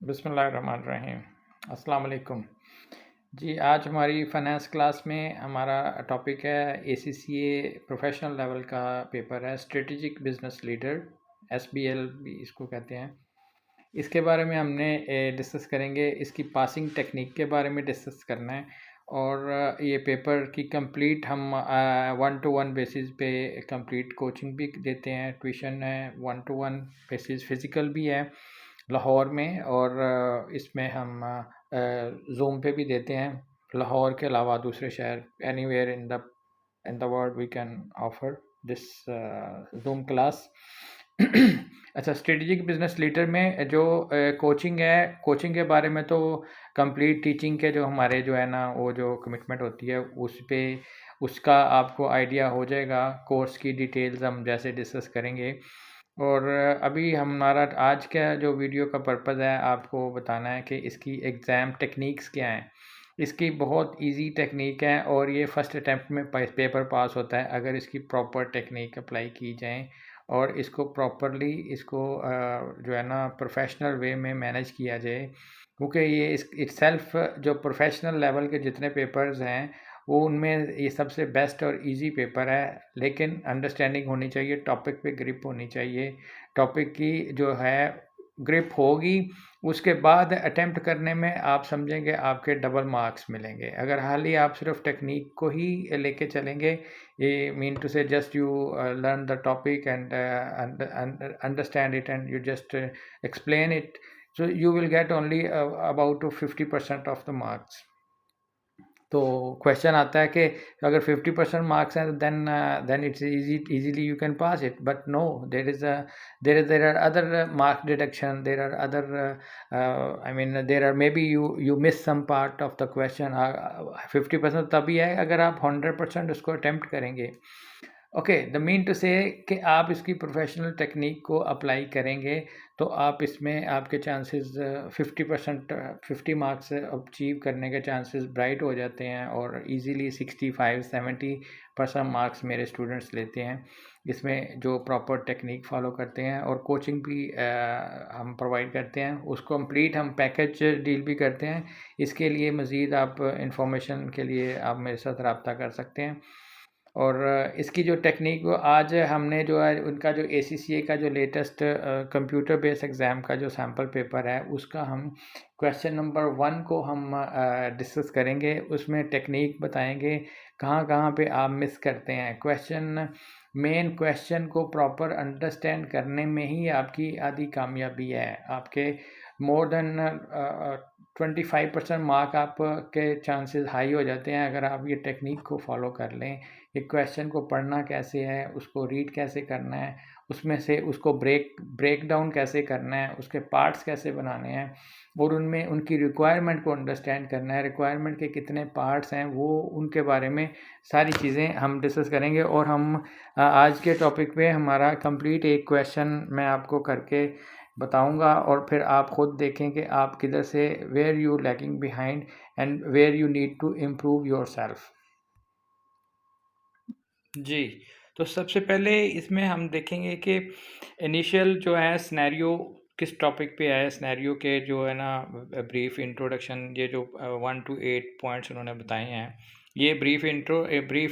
बिस्मिल्लाहिर्रहमानिर्रहीम। अस्सलाम वालेकुम। जी, आज हमारी फ़ाइनेंस क्लास में हमारा टॉपिक है ACCA प्रोफ़ेशनल लेवल का पेपर है, स्ट्रैटेजिक बिज़नेस लीडर, SBL भी इसको कहते हैं। इसके बारे में हमने डिस्कस करेंगे, इसकी पासिंग टेक्निक के बारे में डिस्कस करना है और ये पेपर की कंप्लीट हम 1 टू 1 बेसिस पे कंप्लीट कोचिंग भी देते हैं, ट्यूशन है, 1 टू 1 बेसिस फ़िज़िकल भी है लाहौर में और इसमें हम ज़ूम पे भी देते हैं। लाहौर के अलावा दूसरे शहर anywhere in the world we can offer this Zoom class. अच्छा, स्ट्रेटेजिक बिजनेस लीडर में जो कोचिंग है, कोचिंग के बारे में तो कंप्लीट टीचिंग के जो हमारे जो है ना वो जो कमिटमेंट होती है उस पे उसका आपको आइडिया हो जाएगा। कोर्स की डिटेल्स हम जैसे डिस्कस करेंगे और अभी हमारा आज का जो वीडियो का पर्पज़ है आपको बताना है कि इसकी एग्ज़ाम टेक्निक्स क्या हैं। इसकी बहुत इजी टेक्निक है और ये फर्स्ट अटेम्प्ट में पेपर पास होता है अगर इसकी प्रॉपर टेक्निक अप्लाई की जाए और इसको प्रॉपरली इसको जो है ना प्रोफेशनल वे में मैनेज किया जाए, क्योंकि ये इस इटसेल्फ जो प्रोफेशनल लेवल के जितने पेपर्स हैं वो उनमें ये सबसे बेस्ट और इजी पेपर है। लेकिन अंडरस्टैंडिंग होनी चाहिए, टॉपिक पे ग्रिप होनी चाहिए। टॉपिक की जो है ग्रिप होगी उसके बाद अटेम्प्ट करने में आप समझेंगे आपके डबल मार्क्स मिलेंगे। अगर हाल ही आप सिर्फ टेक्निक को ही लेके चलेंगे, ये मीन टू से just you learn the topic and understand it and you just explain it, so you will get only about 50% of the marks। तो क्वेश्चन आता है कि अगर 50% मार्क्स हैं then it's easily you can pass it, but no, there are other mark deduction, there are other I mean there are may be you miss some part of the question. 50% तभी है अगर आप 100% उसको attempt करेंगे। Okay, the mean to से कि आप इसकी प्रोफेशनल टेक्निक को अप्लाई करेंगे तो आप इसमें आपके चांसेस 50% 50 मार्क्स अचीव करने के चांसेस ब्राइट हो जाते हैं और इजीली 65-70% मार्क्स मेरे स्टूडेंट्स लेते हैं इसमें जो प्रॉपर टेक्निक फॉलो करते हैं। और कोचिंग भी हम प्रोवाइड करते हैं, उसको कंप्लीट हम पैकेज डील भी करते हैं। इसके लिए मज़ीद आप इंफॉर्मेशन के लिए आप मेरे साथ रब्ता कर सकते हैं। और इसकी जो टेक्निक वो आज हमने जो है उनका जो ACCA का जो लेटेस्ट कंप्यूटर बेस्ड एग्ज़ाम का जो सैम्पल पेपर है उसका हम क्वेश्चन नंबर 1 को हम डिस्कस करेंगे। उसमें टेक्निक बताएंगे कहाँ कहाँ पे आप मिस करते हैं। मेन क्वेश्चन को प्रॉपर अंडरस्टैंड करने में ही आपकी आधी कामयाबी है। आपके मोर देन 25% मार्क आपके चांसेस हाई हो जाते हैं अगर आप ये टेक्निक को फॉलो कर लें। एक क्वेश्चन को पढ़ना कैसे है, उसको रीड कैसे करना है, उसमें से उसको ब्रेक डाउन कैसे करना है, उसके पार्ट्स कैसे बनाने हैं और उनमें उनकी रिक्वायरमेंट को अंडरस्टैंड करना है। रिक्वायरमेंट के कितने पार्ट्स हैं वो उनके बारे में सारी चीज़ें हम डिस्कस करेंगे। और हम आज के टॉपिक पे हमारा कंप्लीट एक क्वेश्चन मैं आपको करके बताऊंगा और फिर आप ख़ुद देखें कि आप किधर से where you lagging behind and where you need to improve yourself. जी, तो सबसे पहले इसमें हम देखेंगे कि इनिशियल जो है सिनेरियो किस टॉपिक पे है। सिनेरियो के जो है ना ब्रीफ इंट्रोडक्शन, ये जो 1 to 8 पॉइंट्स उन्होंने बताए हैं, ये ब्रीफ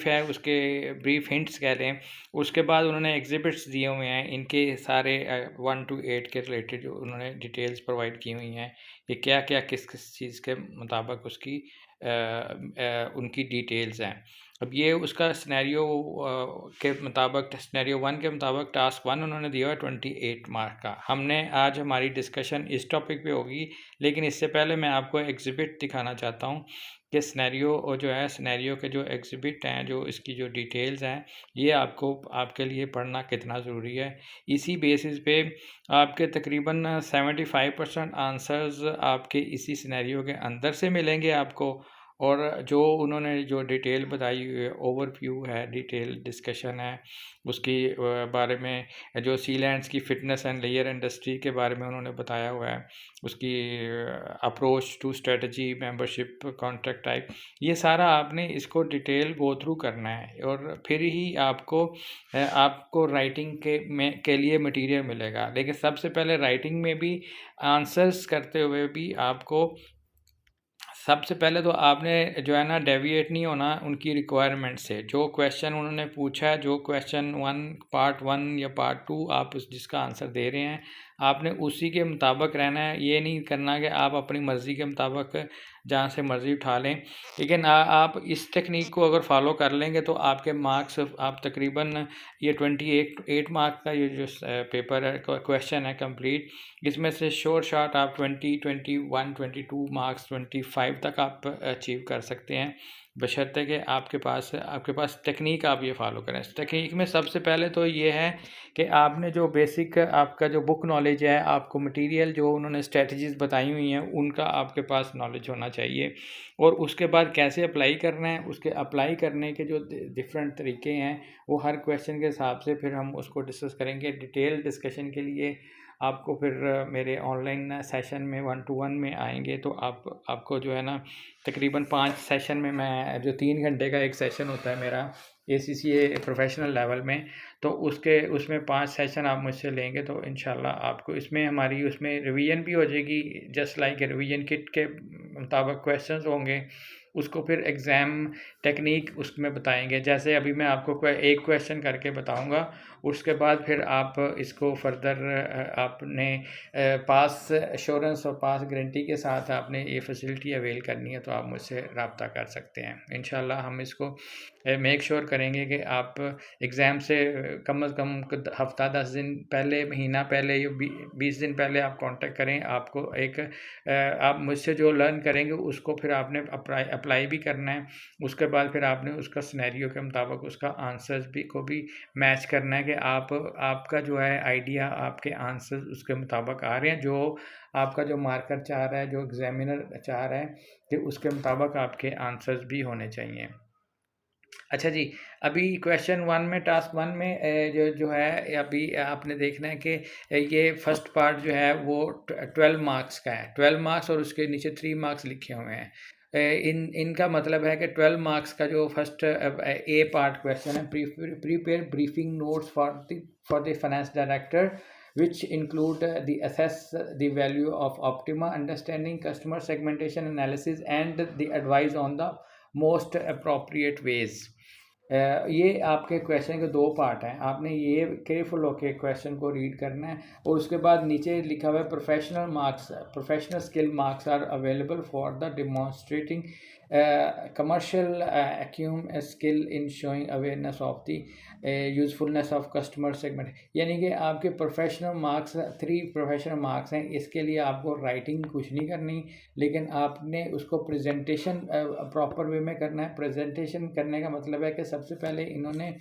है, उसके ब्रीफ हिंट्स कह लें। उसके बाद उन्होंने एग्जिबिट्स दिए हुए हैं, इनके सारे 1 to 8 के रिलेटेड जो उन्होंने डिटेल्स प्रोवाइड की हुई हैं, ये क्या क्या किस किस चीज़ के मुताबिक उसकी उनकी डिटेल्स हैं। अब ये उसका सिनेरियो के मुताबिक सिनेरियो 1 के मुताबिक टास्क 1 उन्होंने दिया है 28 मार्क का। हमने आज हमारी डिस्कशन इस टॉपिक पे होगी, लेकिन इससे पहले मैं आपको एग्जिबिट दिखाना चाहता हूँ कि सिनेरियो जो है, सिनेरियो के जो एग्जिबिट हैं, जो इसकी जो डिटेल्स हैं, ये आपको आपके लिए पढ़ना कितना ज़रूरी है। इसी बेसिस पे आपके तकरीबन 75% आंसर्स आपके इसी सिनेरियो के अंदर से मिलेंगे आपको और जो उन्होंने जो डिटेल बताई हुई है, ओवरव्यू है, डिटेल डिस्कशन है उसकी बारे में, जो सीलैंड्स की फ़िटनेस एंड लेयर इंडस्ट्री के बारे में उन्होंने बताया हुआ है, उसकी approach to strategy, membership, contract type, ये सारा आपने इसको डिटेल गो थ्रू करना है और फिर ही आपको राइटिंग के लिए मटेरियल मिलेगा। लेकिन सबसे पहले राइटिंग में भी आंसर्स करते हुए भी आपको सबसे पहले तो आपने जो है ना डेविएट नहीं होना उनकी रिक्वायरमेंट से। जो क्वेश्चन उन्होंने पूछा है, जो क्वेश्चन वन पार्ट वन या पार्ट टू आप जिसका आंसर दे रहे हैं, आपने उसी के मुताबिक रहना है। ये नहीं करना कि आप अपनी मर्ज़ी के मुताबिक जहाँ से मर्ज़ी उठा लें। लेकिन आप इस टेक्निक को अगर फॉलो कर लेंगे तो आपके मार्क्स आप तकरीबन ये 28 मार्क्स का ये जो पेपर है, क्वेश्चन है कंप्लीट, इसमें से शॉर्ट शॉर्ट आप 20, 21, 22 मार्क्स 25 तक आप अचीव कर सकते हैं, बशर्ते कि आपके पास टेक्निक आप ये फॉलो करें। इस टेक्निक में सबसे पहले तो ये है कि आपने जो बेसिक आपका जो बुक नॉलेज है, आपको मटेरियल जो उन्होंने स्ट्रेटजीज बताई हुई हैं उनका आपके पास नॉलेज होना चाहिए। और उसके बाद कैसे अप्लाई करना है, उसके अप्लाई करने के जो डिफरेंट तरीके हैं वो हर क्वेश्चन के हिसाब से फिर हम उसको डिस्कस करेंगे। डिटेल डिस्कशन के लिए आपको फिर मेरे ऑनलाइन सेशन में 1 to 1 में आएंगे तो आपको जो है ना तकरीबन 5 सेशन में, मैं जो 3 घंटे का एक सेशन होता है मेरा ACCA प्रोफेशनल लेवल में, तो उसमें 5 सेशन आप मुझसे लेंगे तो इंशाल्लाह आपको उसमें रिवीजन भी हो जाएगी। जस्ट लाइक रिवीजन किट के मुताबिक क्वेश्चंस होंगे, उसको फिर एग्ज़ाम टेक्निक उसमें बताएंगे। जैसे अभी मैं आपको एक क्वेश्चन करके बताऊंगा, उसके बाद फिर आप इसको फर्दर आपने पास एश्योरेंस और पास गारंटी के साथ आपने ये फैसिलिटी अवेल करनी है तो आप मुझसे रब्ता कर सकते हैं। इंशाल्लाह हम इसको मेक श्योर करेंगे कि आप एग्ज़ाम से कम से कम हफ़्ता 10 दिन पहले, महीना पहले या 20 दिन पहले आप कांटेक्ट करें। आपको आप मुझसे जो लर्न करेंगे उसको फिर आपने अप्लाई भी करना है। उसके बाद फिर आपने उसका सिनेरियो के मुताबिक उसका आंसर्स भी मैच करना है कि आपका जो है आइडिया, आपके आंसर्स उसके मुताबिक आ रहे हैं, जो आपका जो मार्कर चाह रहा है, जो एग्जामिनर चाह रहा है कि उसके मुताबिक आपके आंसर्स भी होने चाहिए। अच्छा जी, अभी क्वेश्चन वन में, टास्क वन में जो है अभी आपने देखना है कि ये फर्स्ट पार्ट जो है वो 12 मार्क्स का है, 12 मार्क्स और उसके नीचे 3 मार्क्स लिखे हुए हैं। इनका मतलब है कि 12 मार्क्स का जो फर्स्ट ए पार्ट क्वेश्चन है, prepare briefing notes for the finance director which include the assess the value of optima, understanding customer segmentation analysis and the advice on the most appropriate ways। ये आपके question के 2 part हैं, आपने ये careful होकर question को read करना है। और उसके बाद नीचे लिखा हुआ है professional skill marks are available for the demonstrating commercial acumen skill in showing awareness of the usefulness of customer segment. यानी कि आपके प्रोफेशनल मार्क्स 3 प्रोफेशनल मार्क्स हैं। इसके लिए आपको राइटिंग कुछ नहीं करनी, लेकिन आपने उसको प्रेजेंटेशन प्रॉपर वे में करना है। प्रेजेंटेशन करने का मतलब है कि सबसे पहले इन्होंने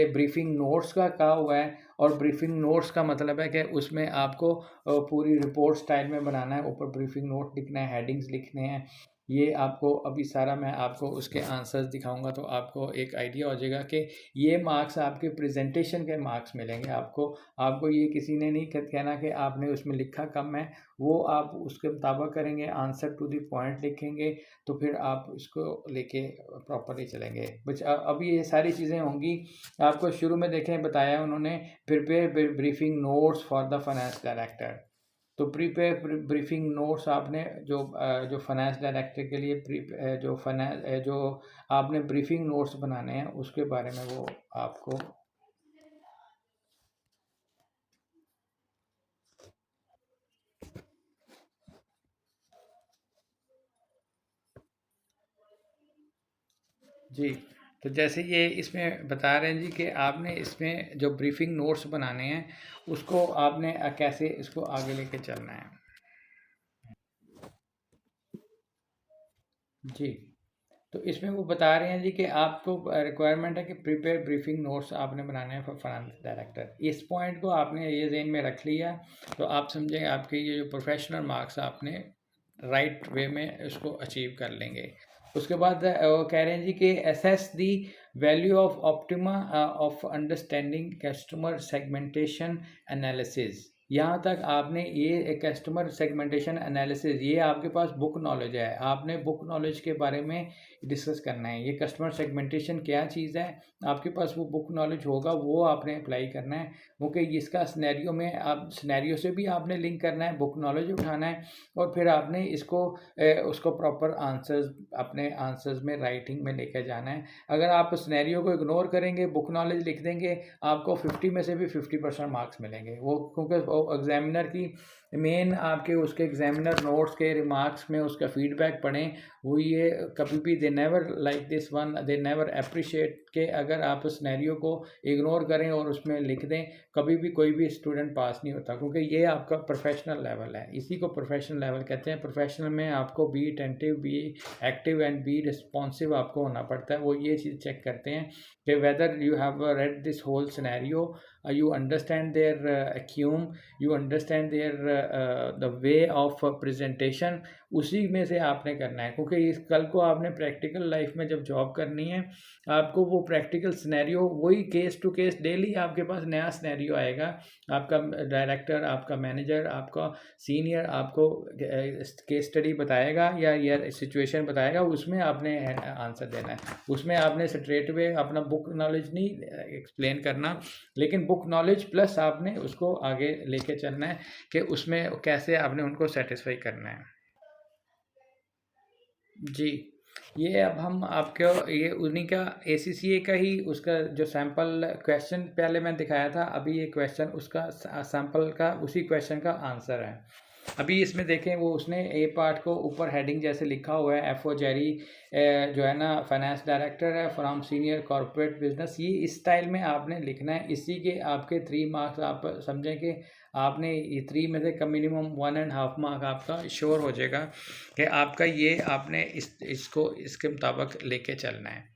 ब्रीफिंग नोट्स का कहा हुआ है, और ब्रीफिंग नोट्स का मतलब है कि उसमें आपको पूरी रिपोर्ट स्टाइल में बनाना है, ऊपर ब्रीफिंग नोट लिखना है, हेडिंग्स लिखने हैं। ये आपको अभी सारा मैं आपको उसके आंसर्स दिखाऊंगा तो आपको एक आइडिया हो जाएगा कि ये मार्क्स आपके प्रेजेंटेशन के मार्क्स मिलेंगे आपको ये किसी ने नहीं कहना कि आपने उसमें लिखा कम है, वो आप उसके मुताबिक करेंगे, आंसर टू द पॉइंट लिखेंगे तो फिर आप इसको लेके प्रॉपरली चलेंगे। बस अभी ये सारी चीज़ें होंगी। आपको शुरू में देखें बताया उन्होंने prepare briefing notes for the finance director. तो प्रीपेयर ब्रीफिंग नोट्स आपने जो फाइनेंस डायरेक्टर के लिए जो आपने ब्रीफिंग नोट्स बनाने हैं उसके बारे में वो आपको जी। तो जैसे ये इसमें बता रहे हैं जी कि आपने इसमें जो ब्रीफिंग नोट्स बनाने हैं उसको आपने कैसे इसको आगे लेके चलना है। जी। तो इसमें वो बता रहे हैं जी कि आपको रिक्वायरमेंट है कि प्रिपेयर ब्रीफिंग नोट्स आपने बनाने हैं फॉर फाइनेंस डायरेक्टर। इस पॉइंट को आपने ये ज़हन में रख लिया तो आप समझेंगे आपके ये जो प्रोफेशनल मार्क्स आपने राइट वे में इसको अचीव कर लेंगे। उसके बाद वो कह रहे हैं जी कि assess the value of optima of understanding customer segmentation analysis. यहाँ तक आपने ये कस्टमर सेगमेंटेशन एनालिसिस, ये आपके पास बुक नॉलेज है, आपने बुक नॉलेज के बारे में डिस्कस करना है। ये कस्टमर सेगमेंटेशन क्या चीज़ है, आपके पास वो बुक नॉलेज होगा, वो आपने अप्लाई करना है। क्योंकि इसका सिनेरियो में आप सिनेरियो से भी आपने लिंक करना है, बुक नॉलेज उठाना है, और फिर आपने इसको उसको प्रॉपर आंसर्स, अपने आंसर्स में राइटिंग में लेकर जाना है। अगर आप सिनेरियो को इग्नोर करेंगे, बुक नॉलेज लिख देंगे, आपको 50 में से भी 50% मार्क्स मिलेंगे। वो क्योंकि एग्जामिनर की मेन आपके उसके एग्जामिनर नोट्स के रिमार्क्स में उसका फीडबैक पढ़ें, वो ये कभी भी they never like this one, they never appreciate के अगर आप सिनेरियो को इग्नोर करें और उसमें लिख दें, कभी भी कोई भी स्टूडेंट पास नहीं होता, क्योंकि ये आपका प्रोफेशनल लेवल है। इसी को प्रोफेशनल लेवल कहते हैं। प्रोफेशनल में आपको be attentive, be active and be responsive आपको होना पड़ता है। वो ये चीज़ चेक करते हैं कि whether you have read this whole scenario, you understand their acumen, you understand their the way of presentation, उसी में से आपने करना है। क्योंकि इस कल को आपने प्रैक्टिकल लाइफ में जब जॉब करनी है, आपको वो प्रैक्टिकल सिनेरियो, वही केस टू केस डेली आपके पास नया सिनेरियो आएगा। आपका डायरेक्टर, आपका मैनेजर, आपका सीनियर आपको केस स्टडी बताएगा या सिचुएशन बताएगा, उसमें आपने आंसर देना है। उसमें आपने स्ट्रेट वे अपना बुक नॉलेज नहीं एक्सप्लेन करना, लेकिन बुक नॉलेज प्लस आपने उसको आगे लेके चलना है कि उसमें कैसे आपने उनको सेटिस्फाई करना है। जी, ये अब हम आपको ये उन्हीं का ACCA का ही उसका जो सैम्पल क्वेश्चन पहले मैं दिखाया था, अभी ये क्वेश्चन उसका सैम्पल का उसी क्वेश्चन का आंसर है। अभी इसमें देखें, वो उसने ए पार्ट को ऊपर हेडिंग जैसे लिखा हुआ है, एफ ओ जेरी जो है ना फाइनेंस डायरेक्टर है फ्रॉम सीनियर कॉर्पोरेट बिजनेस, ये इस स्टाइल में आपने लिखना है। इसी के आपके 3 मार्क्स, आप समझें कि आपने ये 3 में से मिनिमम 1.5 मार्क आपका श्योर हो जाएगा कि आपका ये आपने इसको इसके मुताबिक लेके चलना है।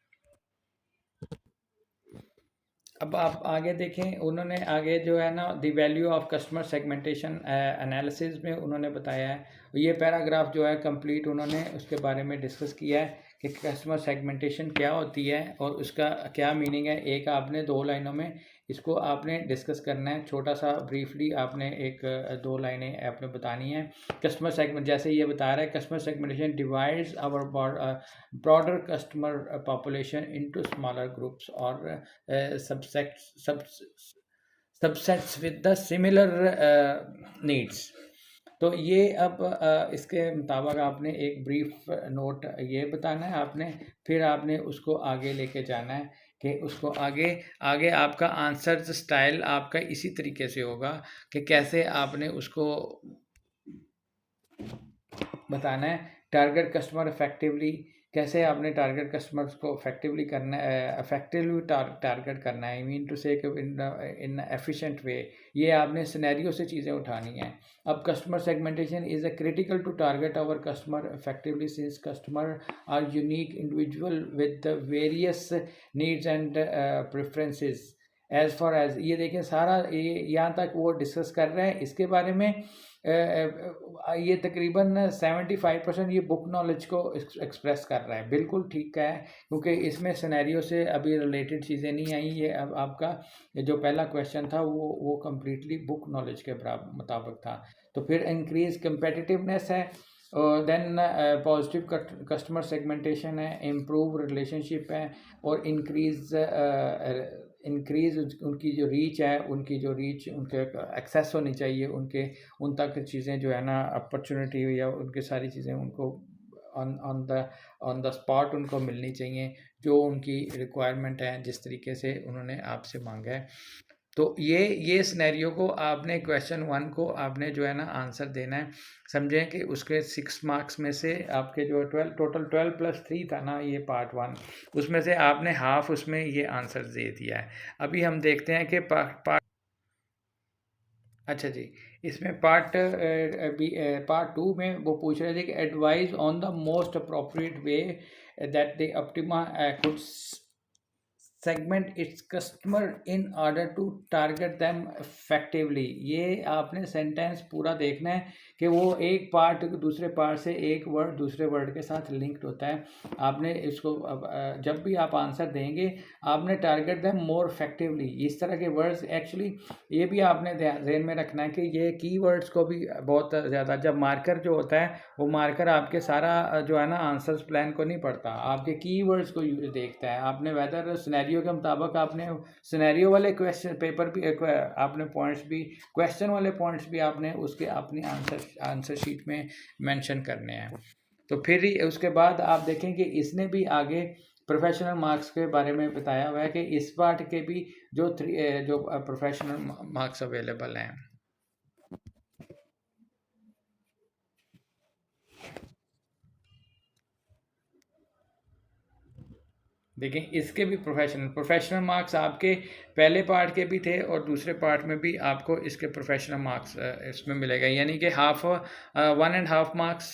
अब आप आगे देखें, उन्होंने आगे जो है ना the value of customer segmentation analysis में उन्होंने बताया है। ये पैराग्राफ जो है कंप्लीट उन्होंने उसके बारे में डिस्कस किया है कि कस्टमर सेगमेंटेशन क्या होती है और उसका क्या मीनिंग है। एक आपने 2 लाइनों में इसको आपने डिस्कस करना है, छोटा सा ब्रीफली आपने एक 2 लाइनें आपने बतानी है। कस्टमर सेगमेंट जैसे ये बता रहा है, customer segmentation divides our broader customer population into smaller groups और subsets with the similar needs. तो ये अब इसके मुताबिक आपने एक ब्रीफ नोट ये बताना है आपने, फिर आपने उसको आगे लेके जाना है कि उसको आगे आगे आपका आंसर स्टाइल आपका इसी तरीके से होगा कि कैसे आपने उसको बताना है। टारगेट कस्टमर इफेक्टिवली, कैसे आपने टारगेट कस्टमर्स को इफेक्टिवली करना है, इफेक्टिवली टारगेट करना है, आई मीन टू से इन एफिशिएंट वे। ये आपने सिनेरियो से चीज़ें उठानी हैं। अब customer segmentation is a critical to target our customer effectively since customer are unique individual with various needs and preferences as far as. ये देखें सारा ये यहाँ तक वो डिस्कस कर रहे हैं इसके बारे में। ये तकरीबन 75% ये बुक नॉलेज को एक्सप्रेस कर रहा है। बिल्कुल ठीक है, क्योंकि इसमें सिनेरियो से अभी रिलेटेड चीज़ें नहीं आई। ये अब आपका जो पहला क्वेश्चन था वो कम्प्लीटली बुक नॉलेज के मुताबिक था। तो फिर इंक्रीज कम्पेटिटिवनेस है, देन पॉजिटिव कस्टमर सेगमेंटेशन है, इम्प्रूव रिलेशनशिप है, और इंक्रीज़ उनकी जो रीच है, उनके एक्सेस होनी चाहिए, उनके उन तक चीज़ें जो है ना अपॉर्चुनिटी या उनके सारी चीज़ें उनको ऑन द स्पॉट उनको मिलनी चाहिए, जो उनकी रिक्वायरमेंट है, जिस तरीके से उन्होंने आपसे मांगा है। तो ये सिनेरियो को आपने क्वेश्चन 1 को आपने जो है ना आंसर देना है। समझें कि उसके 6 मार्क्स में से आपके जो 12 टोटल 12 + 3 था ना ये पार्ट 1, उसमें से आपने हाफ उसमें ये आंसर दे दिया है। अभी हम देखते हैं कि पार्ट अच्छा जी, इसमें पार्ट 2 में वो पूछ रहे थे कि advise on the most appropriate way that the Optima could segment its customer in order to target them effectively. ये आपने सेंटेंस पूरा देखना है कि वो एक पार्ट दूसरे पार्ट से एक वर्ड दूसरे वर्ड के साथ लिंक्ड होता है। आपने इसको जब भी आप आंसर देंगे आपने टारगेट दैम मोर इफेक्टिवली, इस तरह के वर्ड्स एक्चुअली ये भी आपने ध्यान में रखना है कि ये कीवर्ड्स को भी बहुत ज़्यादा, जब मार्कर जो होता है वो मार्कर आपके सारा जो है ना आंसर्स प्लान को नहीं पढ़ता, आपके कीवर्ड्स को देखता है। आपने वेदर सिनेरियो के मुताबिक आपने सिनेरियो वाले क्वेश्चन पेपर भी आपने पॉइंट्स भी, क्वेश्चन वाले पॉइंट्स भी आपने उसके अपनी आंसर शीट में मेंशन करने हैं। तो फिर ही उसके बाद आप देखें कि इसने भी आगे प्रोफेशनल मार्क्स के बारे में बताया हुआ है कि इस पार्ट के भी जो प्रोफेशनल मार्क्स अवेलेबल हैं। देखें इसके भी प्रोफेशनल मार्क्स आपके पहले पार्ट के भी थे और दूसरे पार्ट में भी आपको इसके प्रोफेशनल मार्क्स इसमें मिलेगा, यानी कि 1.5 मार्क्स,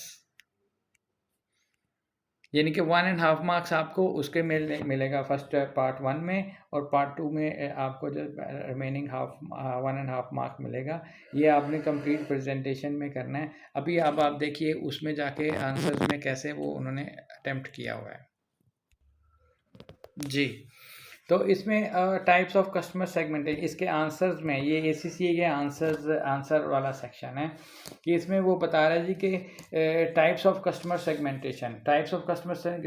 यानी कि 1.5 मार्क्स आपको उसके मिलेगा फर्स्ट पार्ट 1 में, और पार्ट 2 में आपको जो रिमेनिंग 1.5 मार्क मिलेगा। ये आपने कंप्लीट प्रेजेंटेशन में करना है। अभी अब आप देखिए उसमें जाके आंसर्स में कैसे वो उन्होंने अटेम्प्ट किया हुआ है। जी, तो इसमें टाइप्स ऑफ कस्टमर सेगमेंटेशन, इसके आंसर्स में ये ACCA के आंसर वाला सेक्शन है कि इसमें वो बता रहा है जी कि टाइप्स ऑफ कस्टमर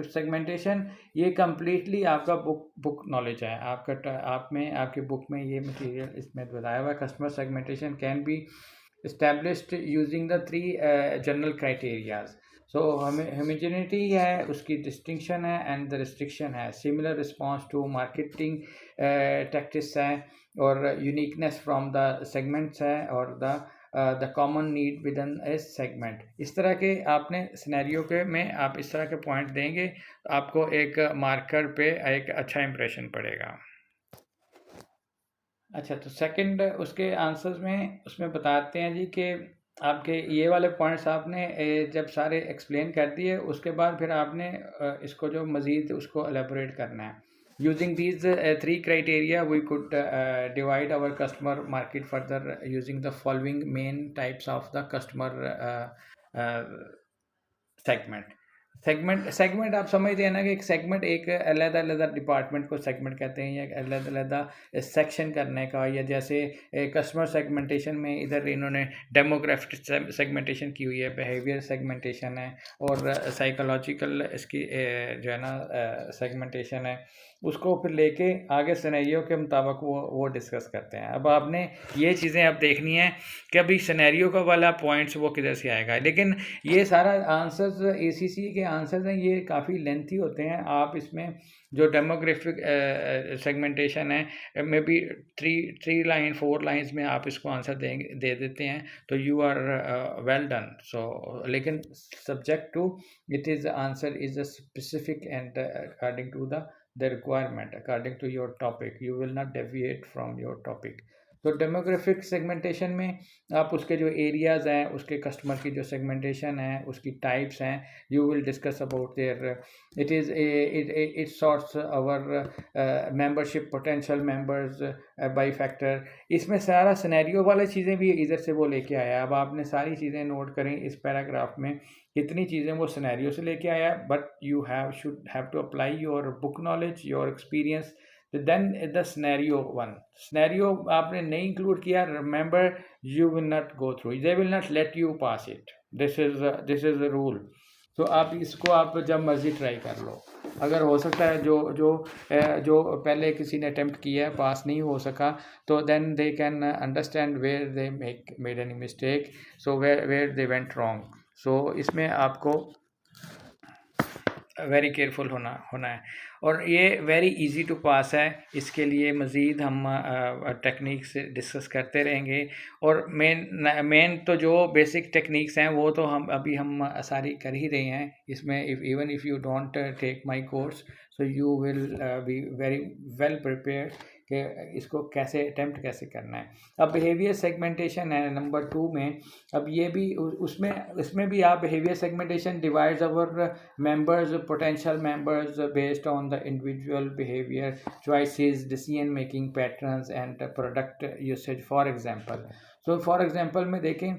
सेगमेंटेशन ये कम्प्लीटली आपका बुक नॉलेज है। आपकी बुक में ये मटेरियल इसमें बताया हुआ है। Customer segmentation can be established using the 3 general criterias. So homogeneity है, उसकी डिस्टिंक्शन है, एंड द रिस्ट्रिक्शन है, similar response to marketing tactics है, और यूनिकनेस फ्रॉम द सेगमेंट्स है, और the common need within a segment. इस तरह के आपने सिनेरियो के में आप इस तरह के पॉइंट देंगे, आपको एक मार्कर पे एक अच्छा इंप्रेशन पड़ेगा। अच्छा, तो सेकंड उसके आंसर्स में उसमें बताते हैं जी कि आपके ये वाले पॉइंट्स आपने जब सारे एक्सप्लेन कर दिए उसके बाद फिर आपने इसको जो मज़ीद उसको एलेबोरेट करना है। Using these 3 criteria we could divide our customer market further using the following main types of the customer segment. Segment आप समझते हैं ना कि एक सेगमेंट एक अलग-अलग डिपार्टमेंट को सेगमेंट कहते हैं, या अलग-अलग सेक्शन करने का, या जैसे कस्टमर सेगमेंटेशन में इधर इन्होंने डेमोग्राफिक सेगमेंटेशन की हुई है, बिहेवियर सेगमेंटेशन है, और साइकोलॉजिकल इसकी जो है ना सेगमेंटेशन है। उसको फिर लेके आगे सिनेरियो के मुताबिक वो डिस्कस करते हैं। अब आपने ये चीज़ें अब देखनी है कि अभी सिनेरियो का वाला पॉइंट्स वो किधर से आएगा, लेकिन ये सारा आंसर्स ACCA के आंसर्स हैं, ये काफ़ी लेंथी होते हैं। आप इसमें जो डेमोग्राफिक सेगमेंटेशन है मे बी 4 लाइन्स में आप इसको आंसर दे देते हैं, तो you are well done. So लेकिन subject to it is answer is a specific and according to the requirement, according to your topic, you will not deviate from your topic। तो demographic segmentation में आप उसके जो areas हैं, उसके customer की जो सेगमेंटेशन है, उसकी टाइप्स हैं, you will discuss about their it sorts our membership potential members by factor. इसमें सारा सिनेरियो वाली चीज़ें भी इधर से वो लेके आया। अब आपने सारी चीज़ें नोट करें इस पैराग्राफ में, कितनी चीज़ें वो सिनेरियो से लेके आया, but you should have to apply your book knowledge, your experience. Then the scenario आपने नहीं इंक्लूड किया, remember you will not go through, they will not let you pass it, this is the rule. तो आप इसको आप जब मर्जी try कर लो। अगर हो सकता है जो पहले किसी ने अटेम्प्ट किया है पास नहीं हो सका, तो then they can understand where they made any mistake, so where they went wrong. So इसमें आपको वेरी केयरफुल होना है, और ये वेरी इजी टू पास है। इसके लिए मज़ीद हम टेक्निक्स डिस्कस करते रहेंगे, और मेन तो जो बेसिक टेक्निक्स हैं वो तो हम सारी कर ही रहे हैं इसमें। Even if you don't take my course, so you will be very well prepared कि इसको कैसे अटेम्प्ट कैसे करना है। अब बिहेवियर सेगमेंटेशन है नंबर 2 में। अब ये भी इसमें भी आप behaviour segmentation divides our members potential members based on the the individual behavior, choices, decision making patterns, and product usage. For example, so for example में देखें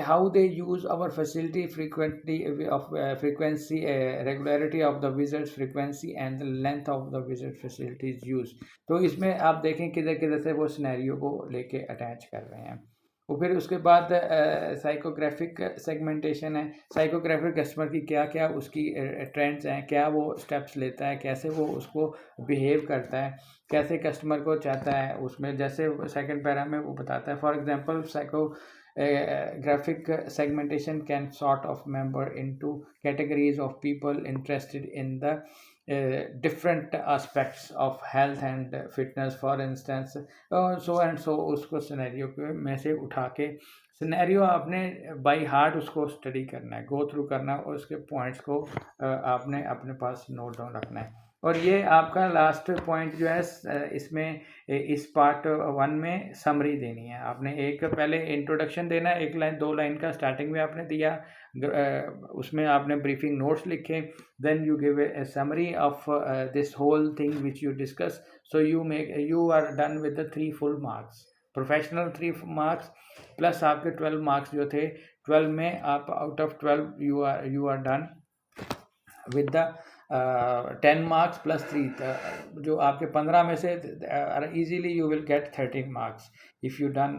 how they use our facility frequency, regularity of the visits, frequency and the length of the visit facilities use. तो इसमें आप देखें किधर किधर से वो सिनेरियो को लेके अटैच कर रहे हैं. और फिर उसके बाद साइकोग्राफिक सेगमेंटेशन है. साइकोग्राफिक कस्टमर की क्या क्या उसकी ट्रेंड्स हैं, क्या वो स्टेप्स लेता है, कैसे वो उसको बिहेव करता है, कैसे कस्टमर को चाहता है. उसमें जैसे सेकंड पैरा में वो बताता है, for example psychographic segmentation can sort of member into categories of people interested in the different aspects of health and fitness. For instance, so and so उसको सिनेरियो में से उठा के सिनेरियो आपने बाय हार्ट उसको स्टडी करना है, go through करना है, और उसके पॉइंट्स को आपने अपने पास नोट डाउन रखना है. और ये आपका लास्ट पॉइंट जो है इसमें इस पार्ट 1 में समरी देनी है. आपने एक पहले इंट्रोडक्शन देना है, 1 लाइन 2 लाइन का स्टार्टिंग में आपने दिया, उसमें आपने ब्रीफिंग नोट्स लिखे, then you give a summary of this whole thing which you discuss. So you are done with the 3 full marks, professional 3 marks plus आपके 12 मार्क्स जो थे. 12 में आप out of 12 you are done with the 10 marks plus 3, जो आपके 15 में से easily you will get 13 marks if you done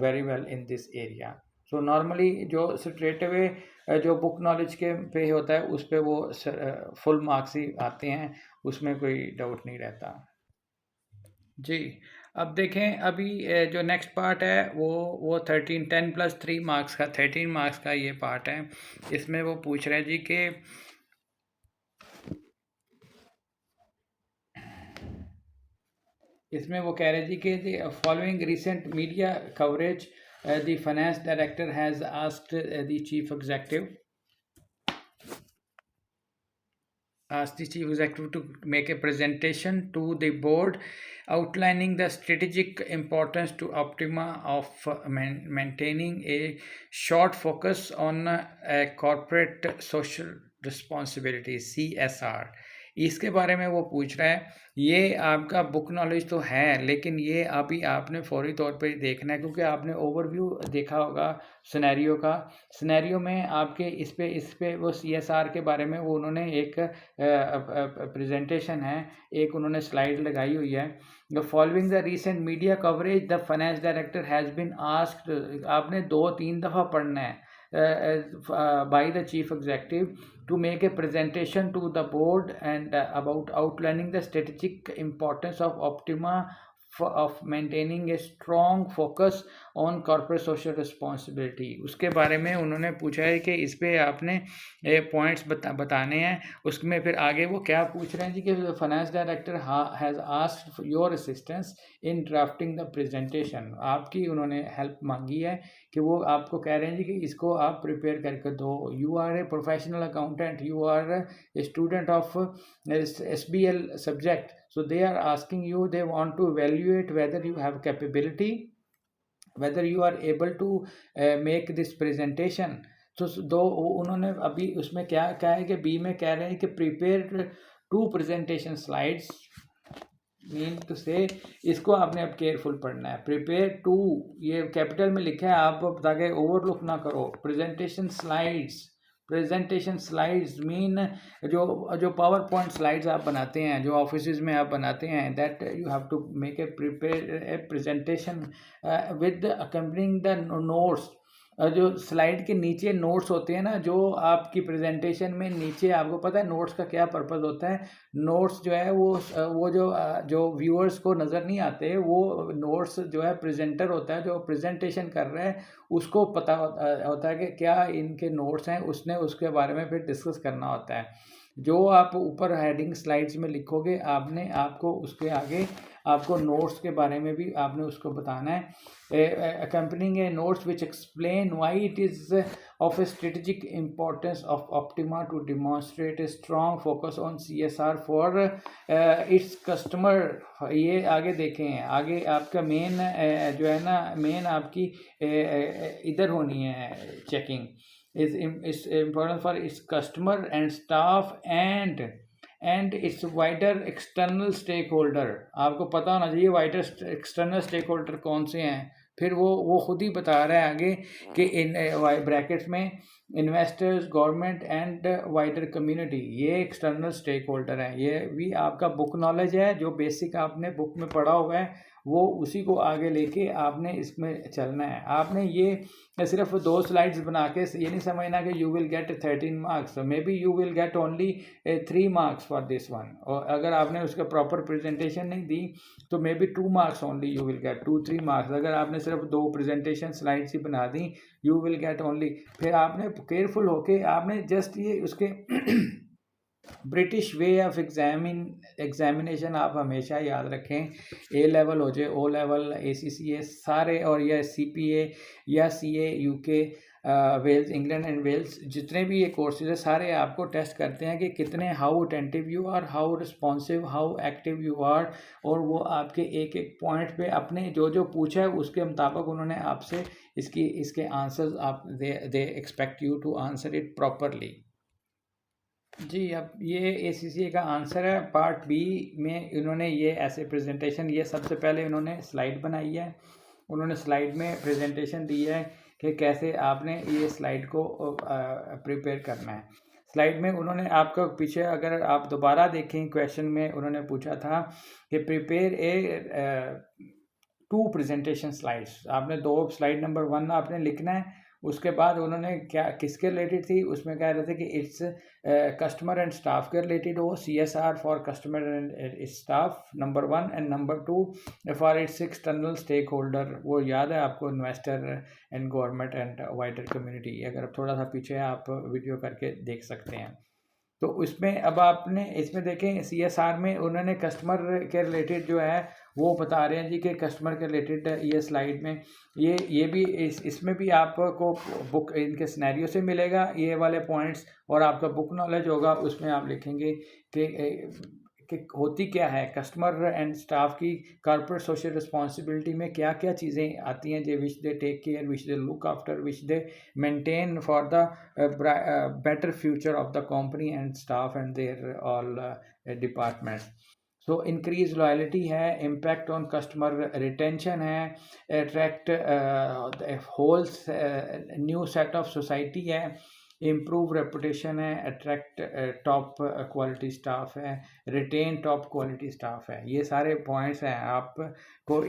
very well in this area. So normally जो स्ट्रेट अवे जो बुक नॉलेज के पे होता है उस पे वो फुल मार्क्स ही आते हैं, उसमें कोई डाउट नहीं रहता जी. अब देखें अभी जो नेक्स्ट पार्ट है वो 10 प्लस 3 मार्क्स का 13 मार्क्स का ये पार्ट है. इसमें वो पूछ रहे हैं जी कि इसमें वो कह रहे जी कि following recent media coverage the finance director has asked the chief executive to make a presentation to the board outlining the strategic importance to Optima of maintaining a short focus on corporate social responsibility CSR. इसके बारे में वो पूछ रहा है. ये आपका book knowledge तो है, लेकिन ये अभी आपने फौरी तौर पे देखना है, क्योंकि आपने ओवरव्यू देखा होगा सिनेरियो का. सिनेरियो में आपके इस पे वो CSR के बारे में वो उन्होंने एक प्रेजेंटेशन है, एक उन्होंने स्लाइड लगाई हुई है. Following the recent media coverage the finance director has been asked, आपने 2-3 दफ़ा पढ़ना है, by the chief executive to make a presentation to the board and about outlining the strategic importance of Optima of maintaining a strong focus on corporate social responsibility. उसके बारे में उन्होंने पूछा है कि इस पे आपने पॉइंट्स बताने हैं. उसमें फिर आगे वो क्या पूछ रहे हैं जी कि finance director has asked your assistance in drafting the presentation. आपकी उन्होंने हेल्प मांगी है कि वो आपको कह रहे हैं जी कि इसको आप प्रिपेयर करके दो. You are a professional accountant, you are a student of SBL subject. So they are asking you, they want to evaluate whether you have capability, whether you are able to make this presentation. So दो उन्होंने अभी उसमें क्या है कि B में कह रहे हैं कि prepare 2 presentation slides, mean to say इसको आपने अब केयरफुल पढ़ना है. प्रिपेयर 2 ये कैपिटल में लिखा है, आप ताकि ओवरलुक ना करो. प्रेजेंटेशन स्लाइड्स मीन जो पावर पॉइंट स्लाइड्स आप बनाते हैं, जो ऑफिस में आप बनाते हैं, that you have to make a presentation with accompanying the notes. जो स्लाइड के नीचे नोट्स होते हैं ना, जो आपकी प्रेजेंटेशन में नीचे, आपको पता है नोट्स का क्या पर्पस होता है. नोट्स जो है वो जो व्यूअर्स को नज़र नहीं आते, वो नोट्स जो है प्रेजेंटर होता है जो प्रेजेंटेशन कर रहा है, उसको पता होता है कि क्या इनके नोट्स हैं, उसने उसके बारे में फिर डिस्कस करना होता है. जो आप ऊपर हेडिंग स्लाइड्स में लिखोगे, आपको उसके आगे आपको नोट्स के बारे में भी आपने उसको बताना है. accompanying a notes which explain why it is of a strategic importance of Optima to demonstrate a strong focus on CSR for its customer. ये आगे देखें, आगे आपका मेन जो है ना, मेन आपकी इधर होनी है checking is important for its customer and staff and and its wider external stakeholder, आपको पता होना चाहिए वाइडर एक्सटर्नल स्टेक होल्डर कौन से हैं। फिर वो खुद ही बता रहा है आगे कि इन ब्रैकेट्स में investors, government and wider community, ये एक्सटर्नल स्टेक होल्डर हैं। ये भी आपका बुक नॉलेज है, जो बेसिक आपने बुक में पढ़ा हुआ है वो उसी को आगे लेके आपने इसमें चलना है। आपने ये सिर्फ 2 स्लाइड्स बना के ये नहीं समझना कि you will get 13 marks, may be you will get only 3 marks for this one. और अगर आपने उसका प्रॉपर प्रेजेंटेशन नहीं दी तो may be 2 marks only you will gate, 2-3 marks. अगर आपने सिर्फ 2 प्रेजेंटेशन स्लाइड्स ही बना दी यू विल गेट ओनली। फिर आपने केयरफुल होके आपने जस्ट ये उसके ब्रिटिश वे ऑफ एग्जामिनेशन आप हमेशा याद रखें। ए लेवल हो जाए, ओ लेवल, ACCA सारे, और या CPA या CA UK, Wales, England and Wales, जितने भी ये कोर्सेज है सारे आपको टेस्ट करते हैं कि कितने, how attentive you are, how responsive, how active you are. और वो आपके एक एक पॉइंट पे अपने जो जो पूछा है उसके मुताबिक उन्होंने आपसे इसके आंसर्स आप they expect you to answer it properly. जी, अब ये ACCA का आंसर है। पार्ट बी में इन्होंने ये ऐसे प्रेजेंटेशन, ये सबसे पहले इन्होंने स्लाइड बनाई है, उन्होंने स्लाइड में प्रेजेंटेशन दी है कि कैसे आपने ये स्लाइड को प्रिपेयर करना है। स्लाइड में उन्होंने आपका पीछे अगर आप दोबारा देखें क्वेश्चन में उन्होंने पूछा था कि प्रिपेयर 2 प्रेजेंटेशन स्लाइड्स, आपने 2 स्लाइड नंबर 1 आपने लिखना है। उसके बाद उन्होंने क्या किसके रिलेटेड थी, उसमें कह रहे थे कि इट्स कस्टमर एंड स्टाफ के रिलेटेड हो, CSR for customer and staff number 1, and number 2 for its external stakeholder, वो याद है आपको, investor and government and wider community. अगर थोड़ा सा पीछे आप वीडियो करके देख सकते हैं। तो इसमें अब आपने इसमें देखें CSR में उन्होंने कस्टमर के रिलेटेड जो है वो बता रहे हैं जी कि कस्टमर के रिलेटेड ये स्लाइड में ये भी इसमें भी आपको बुक इनके सिनेरियो से मिलेगा ये वाले पॉइंट्स, और आपका बुक नॉलेज होगा उसमें आप लिखेंगे कि होती क्या है कस्टमर एंड स्टाफ की कॉर्पोरेट सोशल रिस्पॉन्सिबिलिटी में क्या क्या चीज़ें आती हैं जो which they take care, which they look after, which they maintain for the better future of the company and staff and their all departments. So increase loyalty है, impact on customer retention है, attract holes new set of society है, improve reputation है, attract top quality staff है, retain top quality staff है। ये सारे points हैं आपको।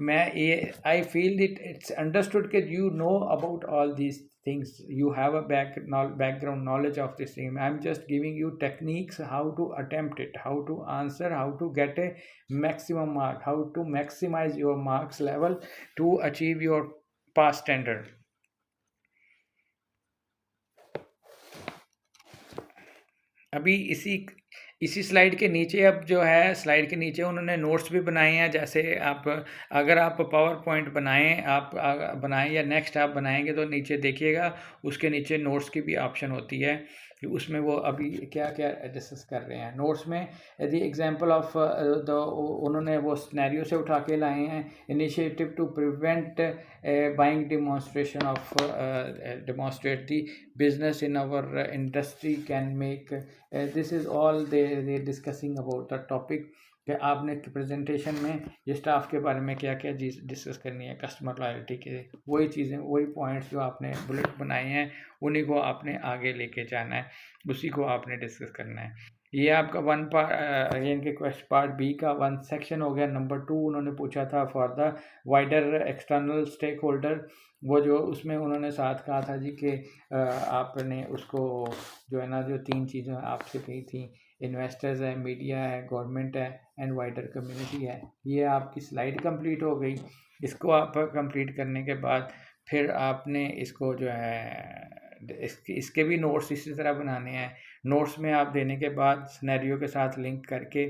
मैं ये आई फील इट्स अंडरस्टूड कि you know about all these things, you have a background knowledge of this thing. I'm just giving you techniques how to attempt it, how to answer, how to get a maximum mark, how to maximize your marks level to achieve your pass standard. अभी इसी slide के नीचे, अब जो है slide के नीचे उन्होंने नोट्स भी बनाए हैं। जैसे आप अगर आप पावर पॉइंट बनाएं या नेक्स्ट आप बनाएंगे तो नीचे देखिएगा उसके नीचे नोट्स की भी ऑप्शन होती है कि उसमें वो अभी क्या क्या डिस्कस कर रहे हैं। नोट्स में यदि एग्जांपल ऑफ उन्होंने वो सिनेरियो से उठा के लाए हैं, initiative to prevent buying demonstrate the business in our industry can make, this is all they discussing about the topic कि आपने प्रेजेंटेशन में ये स्टाफ के बारे में क्या क्या चीज़ डिस्कस करनी है, कस्टमर लॉयल्टी के वही चीज़ें, वही पॉइंट्स जो आपने बुलेट बनाए हैं उन्हीं को आपने आगे लेके जाना है, उसी को आपने डिस्कस करना है। ये आपका वन पार्ट, इनके क्वेश्चन पार्ट बी का 1 सेक्शन हो गया। नंबर 2 उन्होंने पूछा था for the wider external stakeholder, वो जो उसमें उन्होंने साथ कहा था जी कि आपने उसको जो है ना, जो 3 चीज़ें आपसे कही थी, इन्वेस्टर्स है, मीडिया है, गवर्नमेंट है एंड वाइडर कम्युनिटी है। ये आपकी स्लाइड कंप्लीट हो गई। इसको आप कंप्लीट करने के बाद फिर आपने इसको जो है इसके भी नोट्स इसी तरह बनाने हैं। नोट्स में आप देने के बाद सिनेरियो के साथ लिंक करके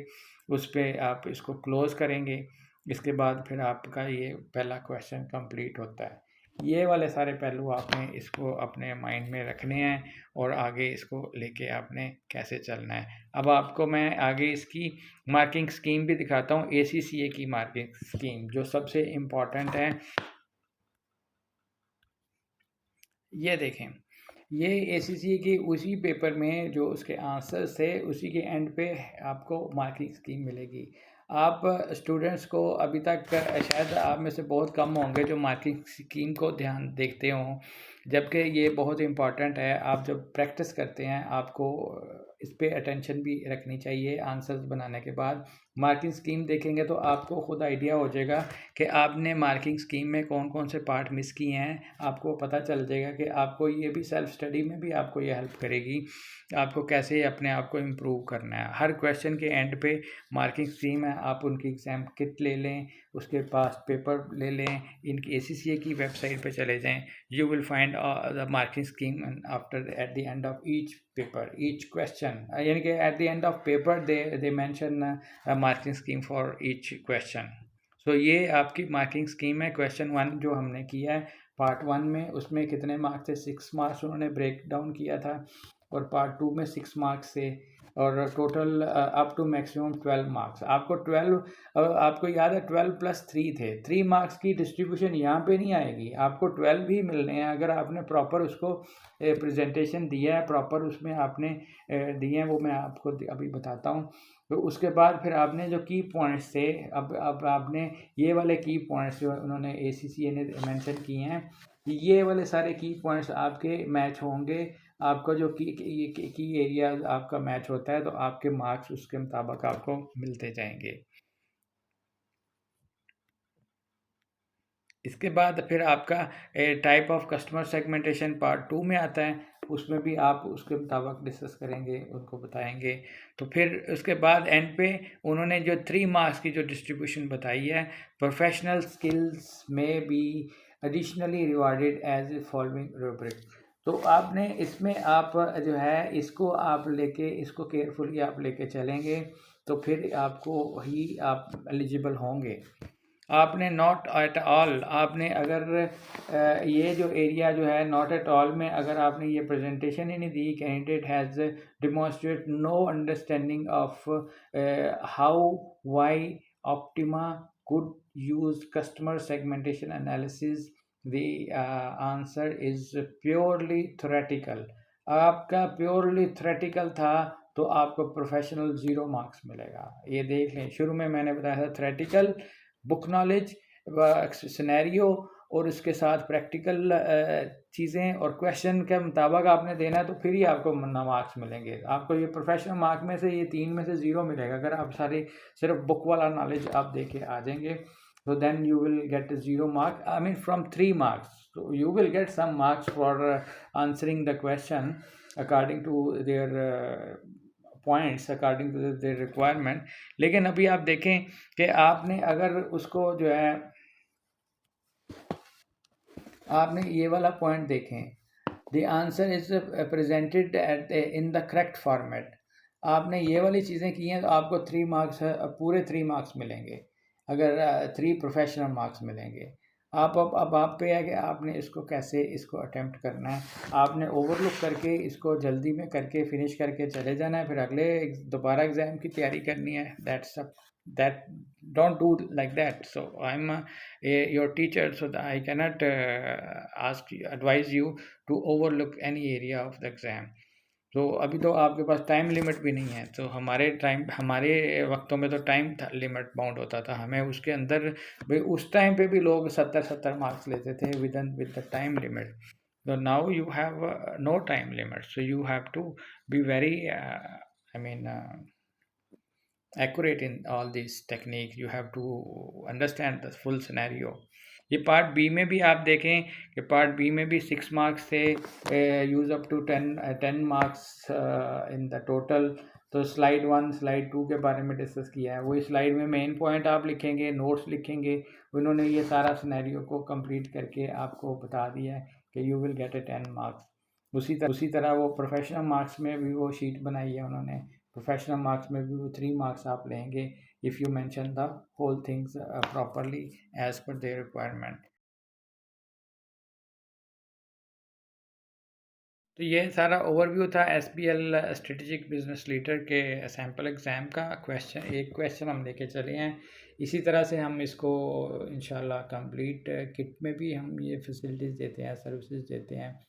उस पर आप इसको क्लोज़ करेंगे। इसके बाद फिर आपका ये पहला क्वेश्चन कंप्लीट होता है। ये वाले सारे पहलू आपने इसको अपने माइंड में रखने हैं और आगे इसको लेके आपने कैसे चलना है। अब आपको मैं आगे इसकी मार्किंग स्कीम भी दिखाता हूँ। ACCA की मार्किंग स्कीम जो सबसे इम्पॉर्टेंट है, ये देखें। ये एसीसी के उसी पेपर में जो उसके आंसर्स थे उसी के एंड पे आपको मार्किंग स्कीम मिलेगी। आप स्टूडेंट्स को अभी तक शायद आप में से बहुत कम होंगे जो मार्किंग स्कीम को ध्यान देखते हों, जबकि ये बहुत इम्पॉर्टेंट है। आप जब प्रैक्टिस करते हैं आपको इस पे अटेंशन भी रखनी चाहिए। आंसर्स बनाने के बाद मार्किंग स्कीम देखेंगे तो आपको खुद आइडिया हो जाएगा कि आपने मार्किंग स्कीम में कौन कौन से पार्ट मिस किए हैं। आपको पता चल जाएगा कि आपको ये भी सेल्फ स्टडी में भी आपको ये हेल्प करेगी, आपको कैसे अपने आप को इम्प्रूव करना है। हर क्वेश्चन के एंड पे मार्किंग स्कीम है, आप उनकी एग्ज़ाम किट ले लें, उसके पास पेपर ले लें, इनकी ACCA की वेबसाइट पे चले जाएं, you will find the marking scheme and after at the end of each paper each question यानी कि at the end of paper they mention a marking scheme for each question। so ये आपकी marking scheme है। Question 1 जो हमने किया है part 1 में, उसमें कितने मार्क्स थे? 6 मार्क्स उन्होंने ब्रेक डाउन किया था, और पार्ट 2 में 6 मार्क्स थे, और total up to maximum 12 marks. आपको 12 आपको याद है 12 + 3 थे। 3 मार्क्स की डिस्ट्रीब्यूशन यहाँ पे नहीं आएगी, आपको 12 ही मिलने हैं अगर आपने प्रॉपर उसको प्रेजेंटेशन दिया है, प्रॉपर उसमें आपने दिए हैं, वो मैं आपको अभी बताता हूँ। तो उसके बाद फिर आपने जो की पॉइंट्स थे, अब आपने ये वाले की पॉइंट्स जो उन्होंने ACCA ने मेंशन किए हैं, ये वाले सारे की पॉइंट्स आपके मैच होंगे। आपका जो की एरिया आपका मैच होता है तो आपके मार्क्स उसके मुताबिक आपको मिलते जाएंगे। इसके बाद फिर आपका type of customer segmentation part 2 में आता है, उसमें भी आप उसके मुताबिक डिस्कस करेंगे, उनको बताएंगे। तो फिर उसके बाद एंड पे उन्होंने जो 3 मार्क्स की जो डिस्ट्रीब्यूशन बताई है, प्रोफेशनल स्किल्स में be additionally rewarded as a following rubric. तो आपने इसमें आप जो है इसको आप लेके इसको केयरफुली आप लेके चलेंगे तो फिर आपको ही आप एलिजिबल होंगे। आपने नॉट एट ऑल, आपने अगर ये जो एरिया जो है नॉट एट ऑल में अगर आपने ये प्रेजेंटेशन ही नहीं दी, candidate has demonstrate no understanding of how Y Optima could use customer segmentation analysis, the answer is purely theoretical। आपका प्योरली थ्रेटिकल था तो आपको प्रोफेशनल 0 मार्क्स मिलेगा। ये देख लें, शुरू में मैंने बताया था थ्रेटिकल, बुक नॉलेज, सिनेरियो, और उसके साथ प्रैक्टिकल चीज़ें और क्वेश्चन के मुताबिक आपने देना है तो फिर ही आपको मार्क्स मिलेंगे। आपको ये प्रोफेशनल मार्क में से ये 3 में से 0 मिलेगा। अगर आप सारे सिर्फ बुक वाला नॉलेज आप दे के आ जाएंगे तो then you will get 0 mark, I mean from 3 marks. so you will get some marks for answering the question according to their points, according to their requirement. लेकिन अभी आप देखें कि आपने अगर उसको जो है आपने ये वाला पॉइंट देखें, the answer is presented at in the correct format. आपने ये वाली चीज़ें की हैं तो आपको 3 मार्क्स पूरे 3 मार्क्स मिलेंगे, अगर 3 प्रोफेशनल मार्क्स मिलेंगे। अब आप पे है कि आपने इसको कैसे इसको अटेम्प्ट करना है। आपने ओवरलुक करके इसको जल्दी में करके फिनिश करके चले जाना है, फिर अगले दोबारा एग्ज़ाम की तैयारी करनी है। That's that don't do like that। so I'm your teacher, so that I cannot advise you to overlook any area of the exam। तो अभी तो आपके पास टाइम लिमिट भी नहीं है। तो हमारे वक्तों में तो टाइम लिमिट बाउंड होता था, हमें उसके अंदर भाई उस टाइम पे भी लोग 70 मार्क्स लेते थे विद द टाइम लिमिट। तो now you have no time limit, so you have to be very I mean accurate in all these techniques। you have to understand the full scenario। ये part B में भी आप देखें कि part B में भी 6 marks थे, use up to 10 marks in the total. तो स्लाइड 1 स्लाइड 2 के बारे में डिस्कस किया है। वही स्लाइड में मेन पॉइंट आप लिखेंगे, नोट्स लिखेंगे। उन्होंने ये सारा सिनेरियो को कंप्लीट करके आपको बता दिया है कि यू विल गेट 10 मार्क्स। उसी तरह वो प्रोफेशनल मार्क्स में भी वो शीट बनाई है उन्होंने। प्रोफेशनल मार्क्स में भी वो 3 मार्क्स आप लेंगे if you mention the whole things properly as per their requirement. तो ये सारा ओवरव्यू था SBL स्ट्रेटेजिक बिजनेस लीडर के सैम्पल एग्ज़ाम का। एक क्वेश्चन हम लेके चले हैं। इसी तरह से हम इसको इंशाल्लाह कंप्लीट किट में भी हम ये फैसिलिटीज़ देते हैं, सर्विसेज देते हैं।